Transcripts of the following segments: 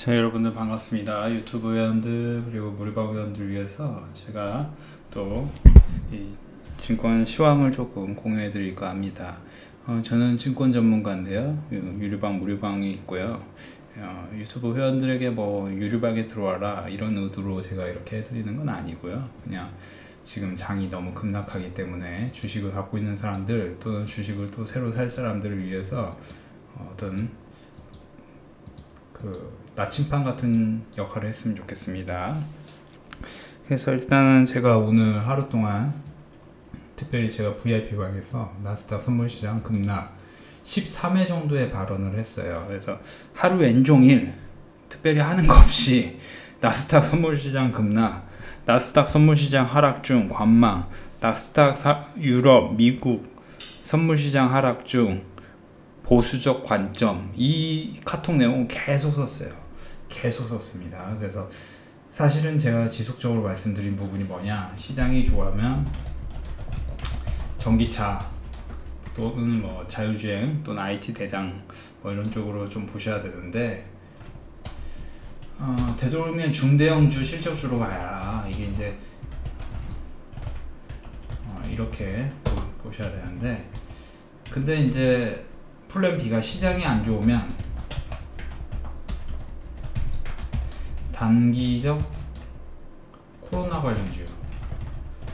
자, 여러분들 반갑습니다. 유튜브 회원들 그리고 무료방 회원들 위해서 제가 또 이 증권 시황을 조금 공유해 드릴까 합니다. 저는 증권 전문가인데요. 유료방 무료방이 있고요. 유튜브 회원들에게 뭐 유료방에 들어와라 이런 의도로 제가 이렇게 해드리는 건 아니고요. 그냥 지금 장이 너무 급락하기 때문에 주식을 갖고 있는 사람들 또는 주식을 또 새로 살 사람들을 위해서 어떤 나침반 같은 역할을 했으면 좋겠습니다. 그래서 일단은 제가 오늘 하루 동안 특별히 제가 VIP 방에서 나스닥 선물시장 급락 13회 정도의 발언을 했어요. 그래서 하루 왼종일 특별히 하는 거 없이 나스닥 선물시장 급락, 나스닥 선물시장 하락 중 관망, 나스닥 유럽, 미국 선물시장 하락 중 보수적 관점, 이 카톡 내용을 계속 썼어요. 계속 썼습니다. 그래서 사실은 제가 지속적으로 말씀드린 부분이 뭐냐, 시장이 좋아하면 전기차 또는 뭐 자율주행 또는 IT 대장 뭐 이런 쪽으로 좀 보셔야 되는데, 되도록이면 중대형주 실적주로 봐야 이게 이제 이렇게 보셔야 되는데, 근데 이제 플랜 B가 시장이 안 좋으면 단기적 코로나 관련주.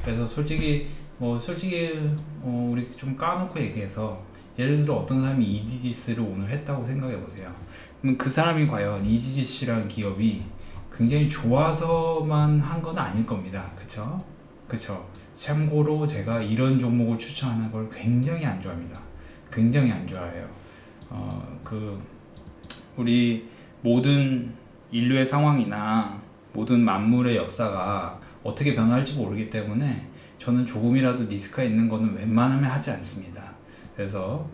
그래서 솔직히 우리 좀 까놓고 얘기해서, 예를 들어 어떤 사람이 이디지스를 오늘 했다고 생각해 보세요. 그럼 그 사람이 과연 이디지스라는 기업이 굉장히 좋아서만 한 건 아닐 겁니다. 그쵸? 참고로 제가 이런 종목을 추천하는 걸 굉장히 안 좋아합니다. 굉장히 안 좋아해요. 우리 모든 인류의 상황이나 모든 만물의 역사가 어떻게 변할지 모르기 때문에 저는 조금이라도 리스크가 있는 거는 웬만하면 하지 않습니다. 그래서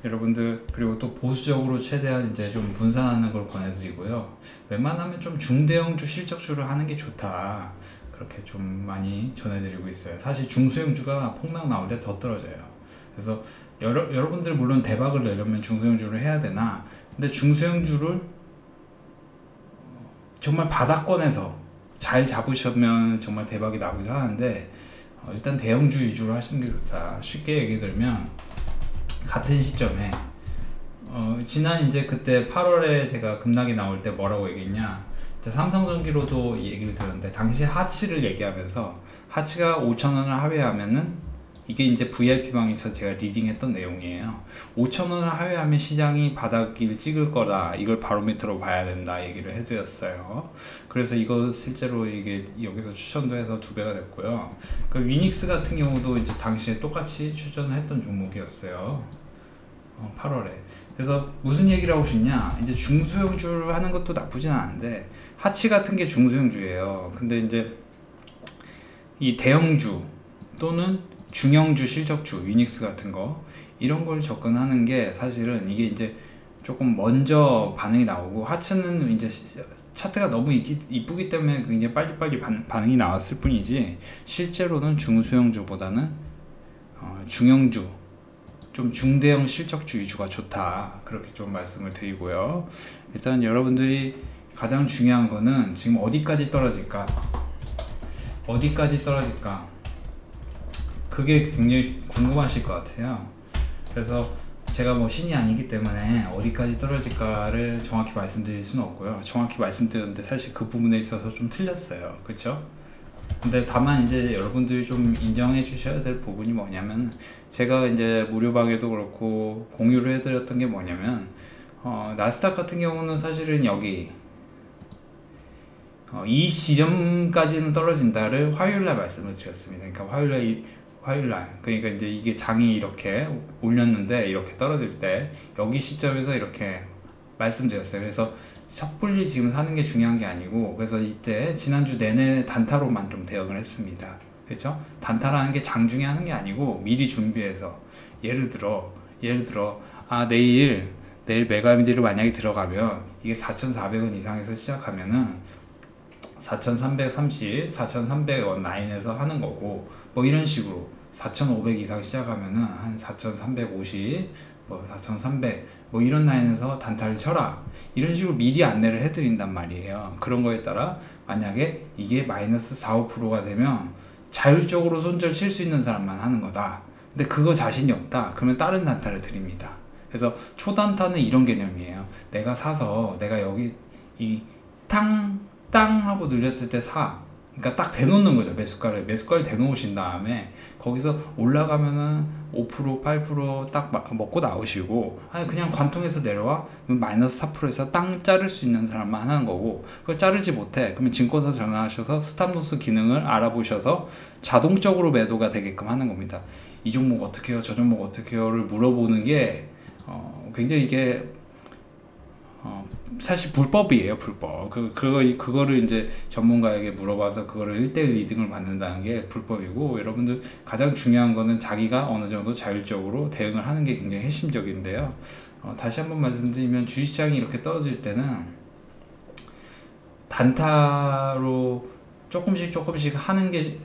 여러분들, 그리고 또 보수적으로 최대한 이제 좀 분산하는 걸 권해드리고요. 웬만하면 좀 중대형주 실적주를 하는 게 좋다, 그렇게 좀 많이 전해드리고 있어요. 사실 중소형주가 폭락 나올 때 더 떨어져요. 그래서 여러분들 물론 대박을 내려면 중소형주를 해야 되나, 근데 중소형주를 정말 바닥권에서 잘 잡으시면 정말 대박이 나기도 하는데, 일단 대형주 위주로 하시는 게 좋다. 쉽게 얘기 들면, 같은 시점에 지난 이제 그때 8월에 제가 급락이 나올 때 뭐라고 얘기했냐, 삼성전기로도 얘기를 들었는데, 당시 하치를 얘기하면서 하치가 5,000원을 하회하면은, 이게 이제 VIP방에서 제가 리딩했던 내용이에요. 5,000원을 하회하면 시장이 바닥을 찍을 거다, 이걸 바로미터로 봐야 된다 얘기를 해드렸어요. 그래서 이거 실제로 이게 여기서 추천도 해서 2배가 됐고요. 그 위닉스 같은 경우도 이제 당시에 똑같이 추천을 했던 종목이었어요. 8월에. 그래서 무슨 얘기를 하고 싶냐, 이제 중소형주를 하는 것도 나쁘진 않은데, 하치 같은 게 중소형주예요. 근데 이제 이 대형주 또는 중형주 실적주, 위닉스 같은 거, 이런 걸 접근하는 게 사실은 이게 이제 조금 먼저 반응이 나오고, 하츠는 이제 차트가 너무 이쁘기 때문에 굉장히 빨리빨리 반응이 나왔을 뿐이지, 실제로는 중소형주보다는 중형주, 좀 중대형 실적주 위주가 좋다, 그렇게 좀 말씀을 드리고요. 일단 여러분들이 가장 중요한 거는 지금 어디까지 떨어질까, 그게 굉장히 궁금하실 것 같아요. 그래서 제가 뭐 신이 아니기 때문에 어디까지 떨어질까를 정확히 말씀드릴 수는 없고요. 정확히 말씀드렸는데 사실 그 부분에 있어서 좀 틀렸어요. 그쵸? 근데 다만 이제 여러분들이 좀 인정해 주셔야 될 부분이 뭐냐면, 제가 이제 무료방에도 그렇고 공유를 해드렸던 게 뭐냐면, 나스닥 같은 경우는 사실은 여기 이 지점까지는 떨어진다를 화요일날 말씀을 드렸습니다. 그러니까 화요일날, 그러니까 이제 이게 장이 이렇게 올렸는데 이렇게 떨어질 때 여기 시점에서 이렇게 말씀드렸어요. 그래서 섣불리 지금 사는 게 중요한 게 아니고, 그래서 이때 지난주 내내 단타로만 좀 대응을 했습니다. 그렇죠? 단타라는 게 장중에 하는 게 아니고 미리 준비해서, 예를 들어 내일 메가미디를 만약에 들어가면 이게 4,400원 이상에서 시작하면은 4,330, 4,300원 라인에서 하는 거고, 뭐 이런 식으로 4,500 이상 시작하면은 한 4,350, 뭐 4,300, 뭐 이런 라인에서 단타를 쳐라, 이런 식으로 미리 안내를 해드린단 말이에요. 그런 거에 따라 만약에 이게 마이너스 4, 5%가 되면 자율적으로 손절 칠 수 있는 사람만 하는 거다. 근데 그거 자신이 없다, 그러면 다른 단타를 드립니다. 그래서 초단타는 이런 개념이에요. 내가 사서 내가 여기 이 땅 하고 늘렸을 때 사, 그러니까 딱 대놓는 거죠. 매수가를 대놓으신 다음에 거기서 올라가면은 5%, 8% 딱 먹고 나오시고, 아니 그냥 관통해서 내려와, 그럼 마이너스 4%에서 땅 자를 수 있는 사람만 하는 거고, 그걸 자르지 못해 그러면 증권사 전화하셔서 스탑로스 기능을 알아보셔서 자동적으로 매도가 되게끔 하는 겁니다. 이 종목 어떻게 해요, 저 종목 어떻게 해요를 물어보는 게 굉장히 이게 사실 불법이에요. 불법. 그거를 이제 전문가에게 물어봐서 그거를 1대1 리딩을 받는다는 게 불법이고, 여러분들 가장 중요한 거는 자기가 어느 정도 자율적으로 대응을 하는 게 굉장히 핵심적인데요. 다시 한번 말씀드리면 주식시장이 이렇게 떨어질 때는 단타로 조금씩 하는 게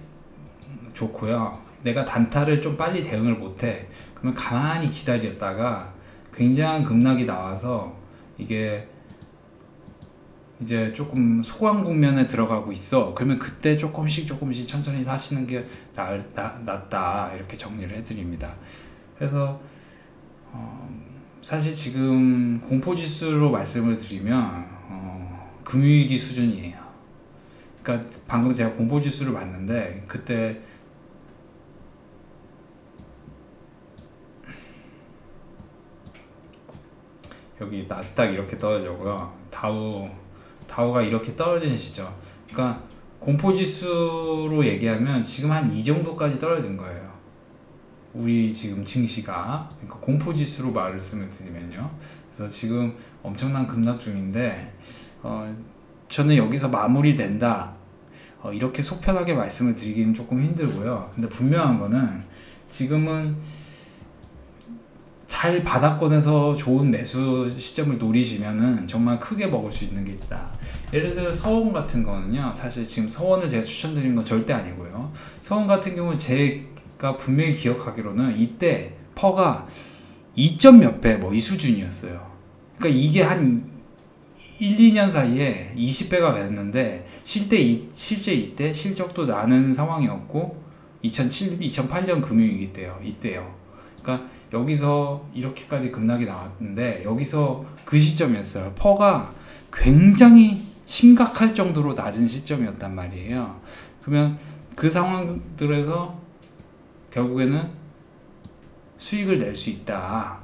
좋고요. 내가 단타를 좀 빨리 대응을 못해, 그러면 가만히 기다렸다가 굉장한 급락이 나와서 이게 이제 조금 소강 국면에 들어가고 있어, 그러면 그때 조금씩 천천히 사시는 게 낫다, 이렇게 정리를 해드립니다. 그래서 사실 지금 공포지수로 말씀을 드리면 금융위기 수준이에요. 그러니까 방금 제가 공포지수를 봤는데 그때 여기 나스닥 이렇게 떨어지고요, 다우가 이렇게 떨어지는 시점, 그러니까 공포지수로 얘기하면 지금 한 이 정도까지 떨어진 거예요. 우리 지금 증시가, 그러니까 공포지수로 말씀을 드리면요. 그래서 지금 엄청난 급락 중인데 저는 여기서 마무리된다, 이렇게 속편하게 말씀을 드리기는 조금 힘들고요. 근데 분명한 거는 지금은 잘 바닥권에서 좋은 매수 시점을 노리시면은 정말 크게 먹을 수 있는 게 있다. 예를 들어 서원 같은 거는요, 사실 지금 서원을 제가 추천드리는 건 절대 아니고요. 서원 같은 경우는 제가 분명히 기억하기로는 이때 퍼가 2점 몇 배 뭐 이 수준이었어요. 그러니까 이게 한 1, 2년 사이에 20배가 됐는데 실제 이때 실적도 나는 상황이었고 2008년 금융위기 이때요. 그러니까 여기서 이렇게까지 급락이 나왔는데 여기서 그 시점이었어요. 퍼가 굉장히 심각할 정도로 낮은 시점이었단 말이에요. 그러면 그 상황들에서 결국에는 수익을 낼 수 있다.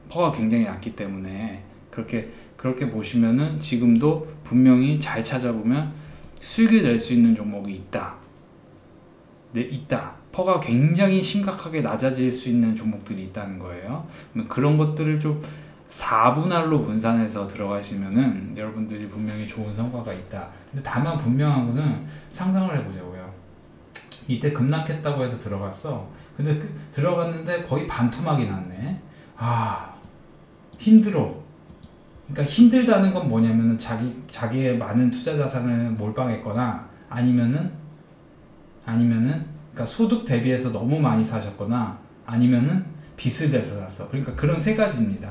퍼가 굉장히 낮기 때문에 그렇게 보시면은 지금도 분명히 잘 찾아보면 수익을 낼 수 있는 종목이 있다. 퍼가 굉장히 심각하게 낮아질 수 있는 종목들이 있다는 거예요. 그런 것들을 좀 4분할로 분산해서 들어가시면은 여러분들이 분명히 좋은 성과가 있다. 근데 다만 분명한 거는 상상을 해보자고요. 이때 급락했다고 해서 들어갔어. 근데 들어갔는데 거의 반토막이 났네. 힘들어. 그러니까 힘들다는 건 뭐냐면은 자기의 많은 투자 자산을 몰빵했거나 아니면은 그러니까 소득 대비해서 너무 많이 사셨거나 아니면은 빚을 내서 샀어. 그러니까 그런 세 가지입니다.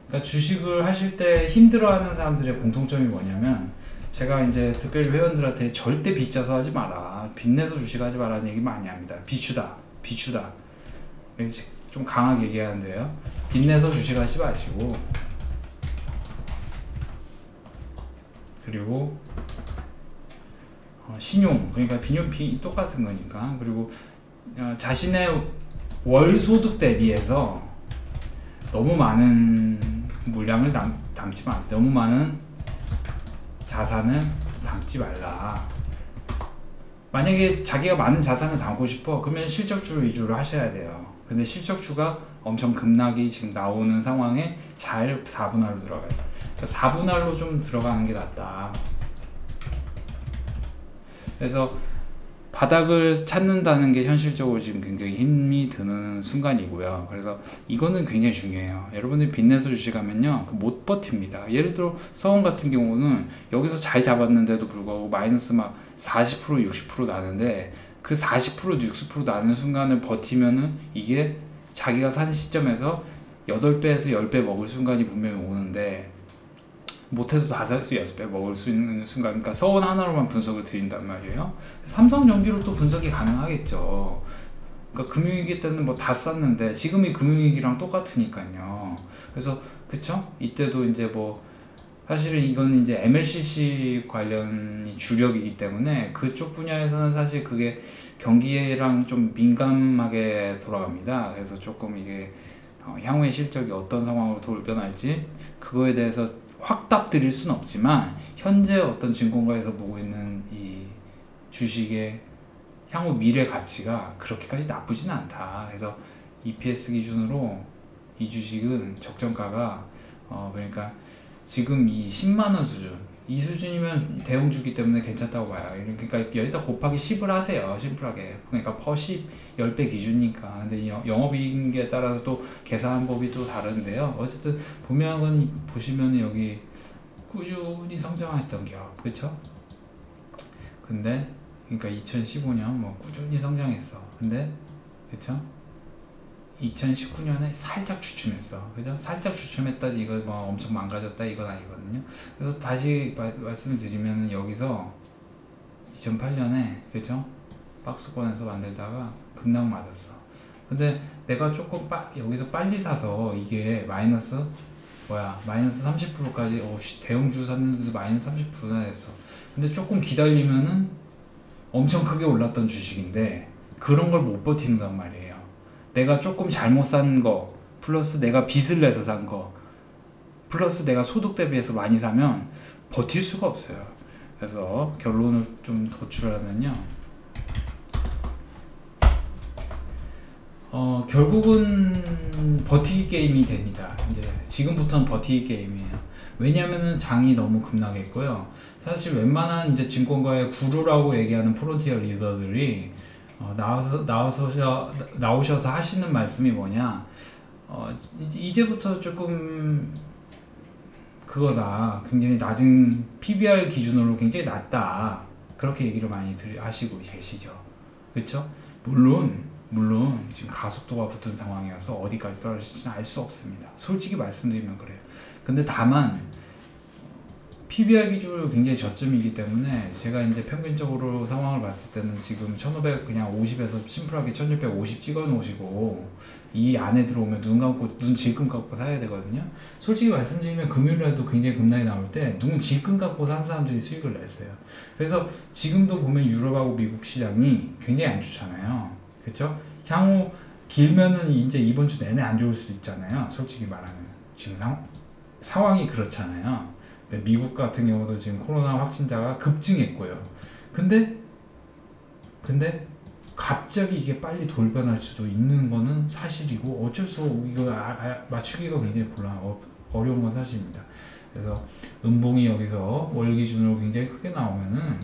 그러니까 주식을 하실 때 힘들어하는 사람들의 공통점이 뭐냐면, 제가 이제 특별히 회원들한테 절대 빚 져서 하지 마라, 빚내서 주식하지 마라는 얘기 많이 합니다. 비추다. 좀 강하게 얘기하는데요. 빚내서 주식하지 마시고, 그리고 신용, 그러니까 비용비 똑같은 거니까, 그리고 자신의 월 소득 대비해서 너무 많은 물량을 담지 마세요. 너무 많은 자산을 담지 말라. 만약에 자기가 많은 자산을 담고 싶어, 그러면 실적주 위주로 하셔야 돼요. 근데 실적주가 엄청 급락이 지금 나오는 상황에 잘 4분할로 들어가요. 그러니까 4분할로 좀 들어가는 게 낫다. 그래서 바닥을 찾는다는 게 현실적으로 지금 굉장히 힘이 드는 순간이고요. 그래서 이거는 굉장히 중요해요. 여러분들이 빚내서 주식하면요, 못 버팁니다. 예를 들어 서원 같은 경우는 여기서 잘 잡았는데도 불구하고 마이너스 막 40%, 60% 나는데 그 40%, 60% 나는 순간을 버티면은 이게 자기가 사는 시점에서 8배에서 10배 먹을 순간이 분명히 오는데 못해도 5에서 6배 먹을 수 있는 순간, 그러니까 서원 하나로만 분석을 드린단 말이에요. 삼성전기로 또 분석이 가능하겠죠. 그러니까 금융위기 때는 뭐 다 쌌는데 지금이 금융위기랑 똑같으니까요. 그래서 그쵸? 이때도 이제 뭐 사실은 이건 이제 MLCC 관련이 주력이기 때문에 그쪽 분야에서는 사실 그게 경기랑 좀 민감하게 돌아갑니다. 그래서 조금 이게 향후의 실적이 어떤 상황으로 돌변할지 그거에 대해서 확답 드릴 수는 없지만 현재 어떤 증권가에서 보고 있는 이 주식의 향후 미래 가치가 그렇게까지 나쁘진 않다. 그래서 EPS 기준으로 이 주식은 적정가가 그러니까 지금 이 10만원 수준, 이 수준이면 대형주기 때문에 괜찮다고 봐요. 그러니까 여기다 곱하기 10을 하세요. 심플하게. 그러니까 per 10, 10배 기준이니까. 근데 영업이익에 따라서 또 계산 법이 또 다른데요. 어쨌든 보시면 여기 꾸준히 성장했던 기업, 그렇죠? 근데 그러니까 2015년 뭐 꾸준히 성장했어. 근데 그렇죠? 2019년에 살짝 주춤했어. 그죠? 살짝 주춤했다지 이거 뭐 엄청 망가졌다 이건 아니거든요. 그래서 다시 말씀을 드리면 여기서 2008년에 그죠? 박스권에서 만들다가 급락 맞았어. 근데 내가 조금 여기서 빨리 사서 이게 마이너스 30%까지 대형주 샀는데도 마이너스 30%나 됐어. 근데 조금 기다리면은 엄청 크게 올랐던 주식인데 그런 걸 못 버티는단 말이에요. 내가 조금 잘못 산 거 플러스 내가 빚을 내서 산 거 플러스 내가 소득 대비해서 많이 사면 버틸 수가 없어요. 그래서 결론을 좀 도출하면요, 결국은 버티기 게임이 됩니다. 이제 지금부터는 버티기 게임이에요. 왜냐면은 장이 너무 급락했고요. 사실 웬만한 이제 증권가의 구루라고 얘기하는 프론티어 리더들이 나오셔서 하시는 말씀이 뭐냐, 이제부터 조금 그거다, 굉장히 낮은 PBR 기준으로 굉장히 낮다, 그렇게 얘기를 많이 하시고 계시죠. 그렇죠? 물론 지금 가속도가 붙은 상황이어서 어디까지 떨어질지는 알 수 없습니다. 솔직히 말씀드리면 그래요. 근데 다만 PBR 기준으로 굉장히 저점이기 때문에 제가 이제 평균적으로 상황을 봤을 때는 지금 1500 그냥 50에서 심플하게 1650 찍어 놓으시고 이 안에 들어오면 눈 질끈 감고 사야 되거든요. 솔직히 말씀드리면 금요일에도 굉장히 급락이 나올 때 눈 질끈 감고 산 사람들이 수익을 냈어요. 그래서 지금도 보면 유럽하고 미국 시장이 굉장히 안 좋잖아요. 그렇죠? 향후 길면은 이제 이번 주 내내 안 좋을 수도 있잖아요. 솔직히 말하면 지금 상황이 그렇잖아요. 근데 미국 같은 경우도 지금 코로나 확진자가 급증했고요. 근데 갑자기 이게 빨리 돌변할 수도 있는 거는 사실이고 어쩔 수 없고 이거 맞추기가 굉장히 어려운 건 사실입니다. 그래서 음봉이 여기서 월 기준으로 굉장히 크게 나오면은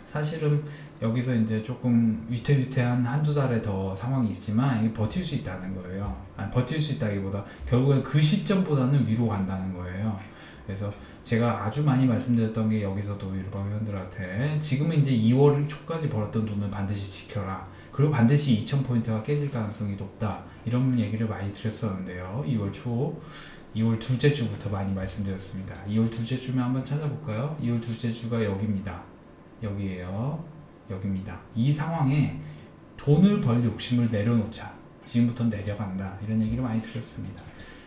사실은 여기서 이제 조금 위태위태한 한두 달에 더 상황이 있지만 이게 버틸 수 있다는 거예요. 아니, 버틸 수 있다기보다 결국엔 그 시점보다는 위로 간다는 거예요. 그래서 제가 아주 많이 말씀드렸던 게 여기서도 일반 회원들한테 지금은 이제 2월 초까지 벌었던 돈을 반드시 지켜라. 그리고 반드시 2000포인트가 깨질 가능성이 높다. 이런 얘기를 많이 드렸었는데요. 2월 둘째 주부터 많이 말씀드렸습니다. 2월 둘째 주면 한번 찾아볼까요? 2월 둘째 주가 여기입니다. 여기에요. 여기입니다. 이 상황에 돈을 벌 욕심을 내려놓자. 지금부터 내려간다. 이런 얘기를 많이 드렸습니다.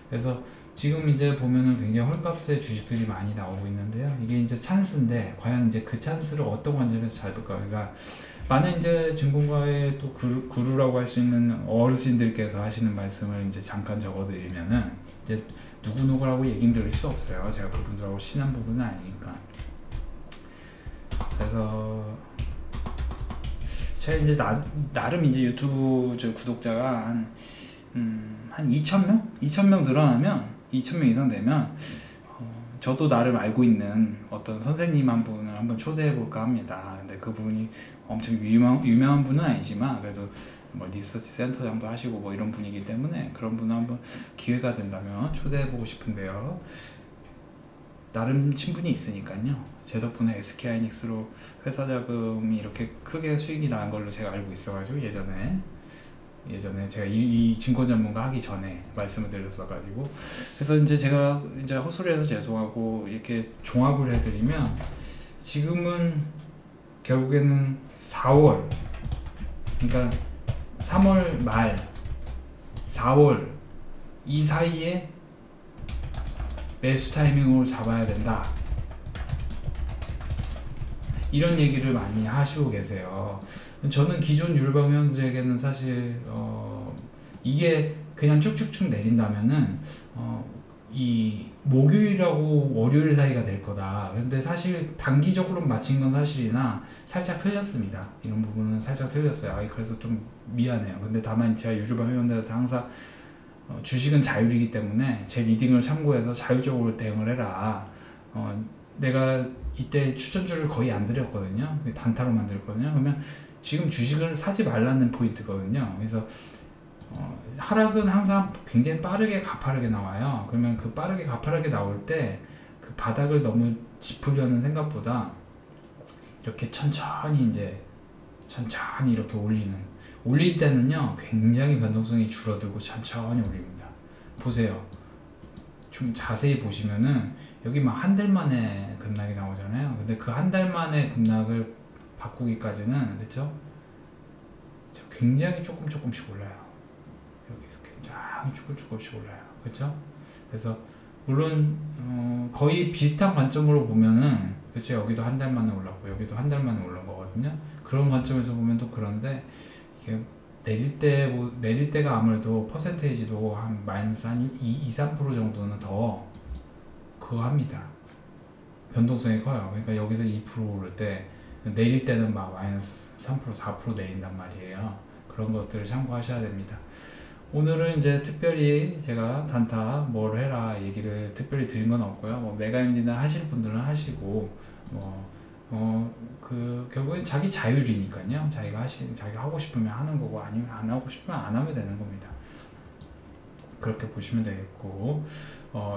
그래서 지금 이제 보면은 굉장히 헐값의 주식들이 많이 나오고 있는데요. 이게 이제 찬스인데 과연 이제 그 찬스를 어떤 관점에서 잘 볼까? 그러니까 많은 이제 증권가의 또 구루라고 할 수 있는 어르신들께서 하시는 말씀을 이제 잠깐 적어드리면은 이제 누구누구라고 얘기는 드릴 수 없어요. 제가 그분들하고 친한 부분은 아니니까. 그래서 제가 이제 나름 이제 유튜브 구독자가 한 2,000명? 2,000명 늘어나면 2,000명 이상 되면 저도 나름 알고 있는 어떤 선생님 한 분을 한번 초대해 볼까 합니다. 근데 그분이 엄청 유명한 분은 아니지만 그래도 뭐 리서치 센터장도 하시고 뭐 이런 분이기 때문에 그런 분을 한번 기회가 된다면 초대해 보고 싶은데요. 나름 친분이 있으니까요. 제 덕분에 SK하이닉스로 회사 자금이 이렇게 크게 수익이 나는 걸로 제가 알고 있어가지고 예전에 예전에 제가 이 증권 전문가 하기 전에 말씀을 드렸어가지고, 그래서 이제 제가 이제 헛소리해서 죄송하고 이렇게 종합을 해드리면, 지금은 결국에는 4월, 그러니까 3월 말 4월 이 사이에 매수 타이밍으로 잡아야 된다, 이런 얘기를 많이 하시고 계세요. 저는 기존 유료방 회원들에게는 사실 이게 그냥 쭉쭉쭉 내린다면은 이 목요일하고 월요일 사이가 될 거다. 근데 사실 단기적으로 맞힌 건 사실이나 살짝 틀렸습니다. 이런 부분은 살짝 틀렸어요. 그래서 좀 미안해요. 근데 다만 제가 유료방 회원들한테 항상 주식은 자율이기 때문에 제 리딩을 참고해서 자율적으로 대응을 해라. 내가 이때 추천주를 거의 안 드렸거든요. 단타로만 드렸거든요. 그러면 지금 주식을 사지 말라는 포인트거든요. 그래서 하락은 항상 굉장히 빠르게 가파르게 나와요. 그러면 그 빠르게 가파르게 나올 때 그 바닥을 너무 짚으려는 생각보다 이렇게 천천히 이렇게 올릴 때는요 굉장히 변동성이 줄어들고 천천히 올립니다. 보세요. 좀 자세히 보시면은 여기 막 한 달 만에 급락이 나오잖아요. 근데 그 한 달 만에 급락을 바꾸기까지는, 그쵸? 굉장히 조금씩 올라요. 여기서 굉장히 조금씩 올라요. 그쵸? 그래서 물론 거의 비슷한 관점으로 보면은, 그쵸? 여기도 한 달 만에 올랐고 여기도 한 달 만에 올라온 거거든요. 그런 관점에서 보면 또 그런데, 이게 내릴 때가 아무래도 퍼센테이지도 한 마이너스 한 2-3% 정도는 더 그거 합니다. 변동성이 커요. 그러니까 여기서 2% 오를 때 내릴 때는 막 마이너스 3%, 4% 내린단 말이에요. 그런 것들을 참고하셔야 됩니다. 오늘은 이제 특별히 제가 단타 뭘 해라 얘기를 특별히 드린 건 없고요. 뭐 메가임디나 하실 분들은 하시고, 결국엔 자기 자율이니까요. 자기가 하고 싶으면 하는 거고, 아니면 안 하고 싶으면 안 하면 되는 겁니다. 그렇게 보시면 되겠고,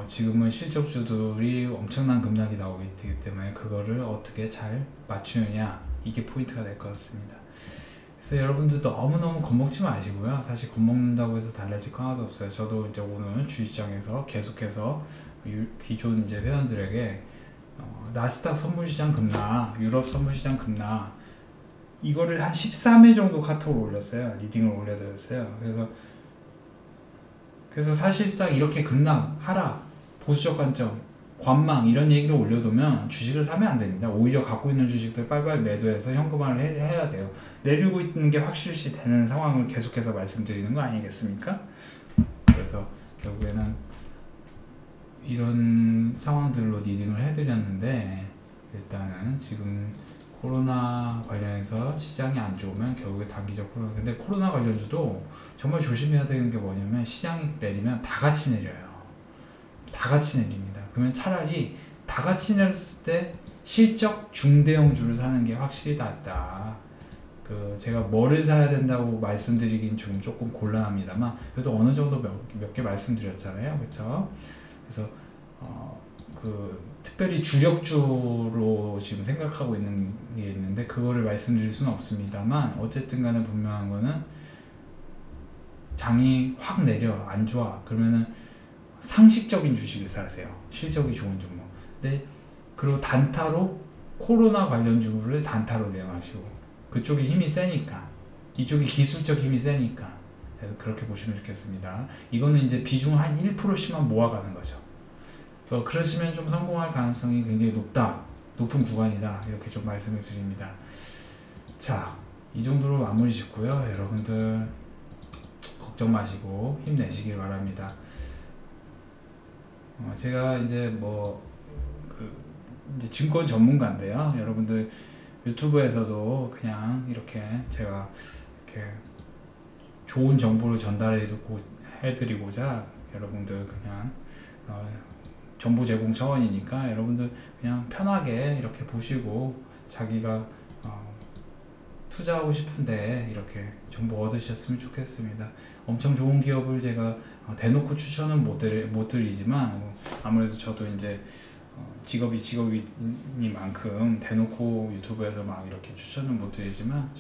지금은 실적주들이 엄청난 급락이 나오기 때문에 그거를 어떻게 잘 맞추느냐, 이게 포인트가 될 것 같습니다. 그래서 여러분들 너무너무 겁먹지 마시고요. 사실 겁먹는다고 해서 달라질 거 하나도 없어요. 저도 이제 오늘 주식장에서 계속해서 기존 이제 회원들에게 나스닥 선물시장 급락, 유럽 선물시장 급락, 이거를 한 13회 정도 카톡으로 올렸어요. 리딩을 올려드렸어요. 그래서 사실상 이렇게 급락, 하락, 보수적 관점, 관망 이런 얘기를 올려두면 주식을 사면 안 됩니다. 오히려 갖고 있는 주식들 빨리빨리 매도해서 현금화를 해야 돼요. 내리고 있는 게 확실시 되는 상황을 계속해서 말씀드리는 거 아니겠습니까? 그래서 결국에는 이런 상황들로 리딩을 해드렸는데, 일단은 지금 코로나 관련해서 시장이 안 좋으면 결국에 단기적으로, 근데 코로나 관련주도 정말 조심해야 되는 게 뭐냐면, 시장이 내리면 다 같이 내려요. 다 같이 내립니다. 그러면 차라리 다 같이 내렸을 때 실적 중대형주를 사는 게 확실히 낫다. 제가 뭐를 사야 된다고 말씀드리긴 조금 곤란합니다만, 그래도 어느 정도 몇 개 말씀드렸잖아요. 그쵸? 그래서 특별히 주력주로 지금 생각하고 있는 게 있는데 그거를 말씀드릴 수는 없습니다만, 어쨌든 간에 분명한 거는 장이 확 내려 안 좋아 그러면은 상식적인 주식을 사세요. 실적이 좋은 종목. 근데 그리고 단타로 코로나 관련주를 단타로 대응하시고, 그쪽이 힘이 세니까, 이쪽이 기술적 힘이 세니까, 그래서 그렇게 보시면 좋겠습니다. 이거는 이제 비중 한 1%씩만 모아가는 거죠. 그러시면 좀 성공할 가능성이 굉장히 높은 구간이다, 이렇게 좀 말씀을 드립니다. 자, 이 정도로 마무리 짓고요. 여러분들 걱정 마시고 힘내시길 바랍니다. 제가 이제 이제 증권 전문가인데요. 여러분들 유튜브에서도 그냥 이렇게 제가 이렇게 좋은 정보를 전달해드리고자, 여러분들 그냥 정보 제공 차원이니까 여러분들 그냥 편하게 이렇게 보시고 자기가 투자하고 싶은데 이렇게 정보 얻으셨으면 좋겠습니다. 엄청 좋은 기업을 제가 대놓고 추천은 못 드리지만, 아무래도 저도 이제 직업이니만큼 대놓고 유튜브에서 막 이렇게 추천은 못 드리지만,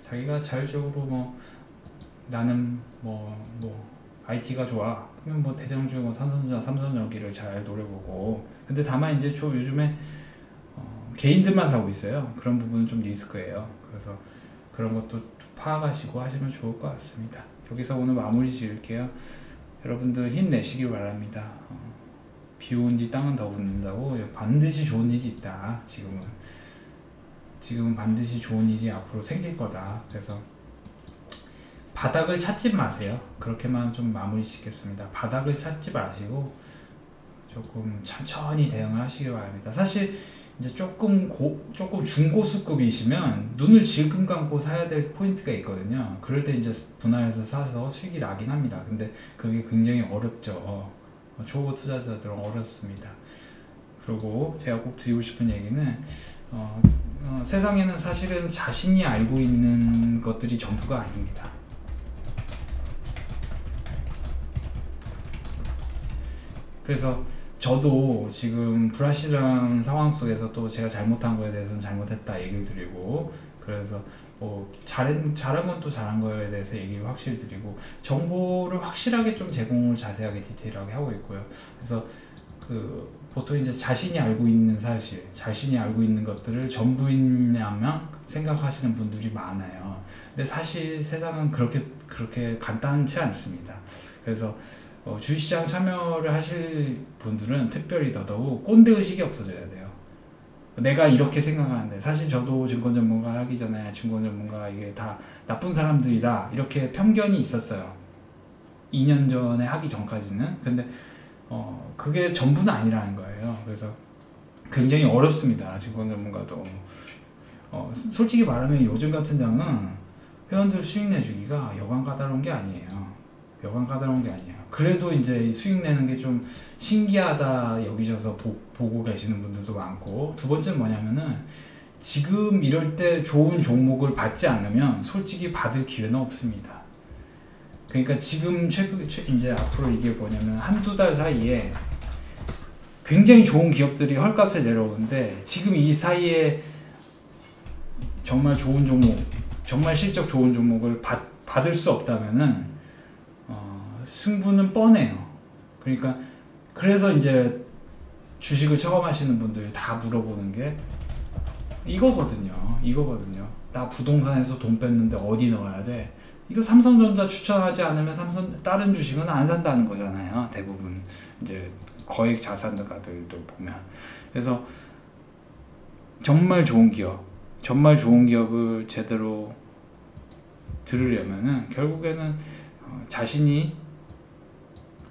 자기가 자율적으로 나는 IT가 좋아. 그러면 뭐 대장주, 삼성전자, 삼성전기를 잘 노려보고. 근데 다만 이제 요즘에 개인들만 사고 있어요. 그런 부분은 좀 리스크예요. 그래서 그런 것도 파악하시고 하시면 좋을 것 같습니다. 여기서 오늘 마무리 지을게요. 여러분들 힘내시길 바랍니다. 비 온 뒤 땅은 더 굳는다고 반드시 좋은 일이 있다. 지금은 반드시 좋은 일이 앞으로 생길 거다. 그래서 바닥을 찾지 마세요. 그렇게만 좀 마무리 짓겠습니다. 바닥을 찾지 마시고 조금 천천히 대응을 하시길 바랍니다. 사실 이제 조금 중고수급이시면 눈을 질끔 감고 사야 될 포인트가 있거든요. 그럴 때 이제 분할해서 사서 수익이 나긴 합니다. 근데 그게 굉장히 어렵죠. 초보 투자자들은 어렵습니다. 그리고 제가 꼭 드리고 싶은 얘기는 세상에는 사실은 자신이 알고 있는 것들이 전부가 아닙니다. 그래서 저도 지금 불확실한 상황 속에서 또 제가 잘못한 거에 대해서는 잘못했다 얘기를 드리고, 그래서 잘한 건 또 잘한 거에 대해서 얘기를 확실히 드리고, 정보를 확실하게 좀 제공을 자세하게 디테일하게 하고 있고요. 그래서 보통 이제 자신이 알고 있는 사실, 자신이 알고 있는 것들을 전부인양 생각하시는 분들이 많아요. 근데 사실 세상은 그렇게 간단치 않습니다. 그래서 주식시장 참여를 하실 분들은 특별히 더더욱 꼰대의식이 없어져야 돼요. 내가 이렇게 생각하는데, 사실 저도 증권 전문가 하기 전에 증권 전문가 이게 다 나쁜 사람들이다 이렇게 편견이 있었어요. 2년 전에 하기 전까지는. 근데 그게 전부는 아니라는 거예요. 그래서 굉장히 어렵습니다. 증권 전문가도. 솔직히 말하면 요즘 같은 장은 회원들 수익 내주기가 여간 까다로운 게 아니에요. 그래도 이제 수익 내는 게 좀 신기하다 여기셔서 보고 계시는 분들도 많고, 두 번째는 뭐냐면은 지금 이럴 때 좋은 종목을 받지 않으면 솔직히 받을 기회는 없습니다. 그러니까 지금 이제 앞으로 이게 뭐냐면 한두 달 사이에 굉장히 좋은 기업들이 헐값에 내려오는데, 지금 이 사이에 정말 좋은 종목, 정말 실적 좋은 종목을 받을 수 없다면은 승부는 뻔해요. 그러니까 그래서 이제 주식을 처음 하시는 분들이 다 물어보는 게 이거거든요. 나 부동산에서 돈 뺐는데 어디 넣어야 돼? 이거 삼성전자 추천하지 않으면 다른 주식은 안 산다는 거잖아요. 대부분 이제 거액 자산가들도 보면. 그래서 정말 좋은 기업을 제대로 들으려면은 결국에는 자신이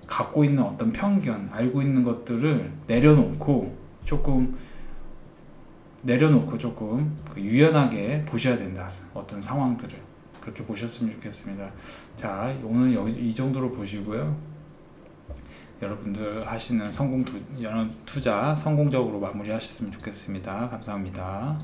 갖고 있는 어떤 편견, 알고 있는 것들을 내려놓고 조금 유연하게 보셔야 된다. 어떤 상황들을 그렇게 보셨으면 좋겠습니다. 자, 오늘 이 정도로 보시고요. 여러분들 하시는 투자 성공적으로 마무리하셨으면 좋겠습니다. 감사합니다.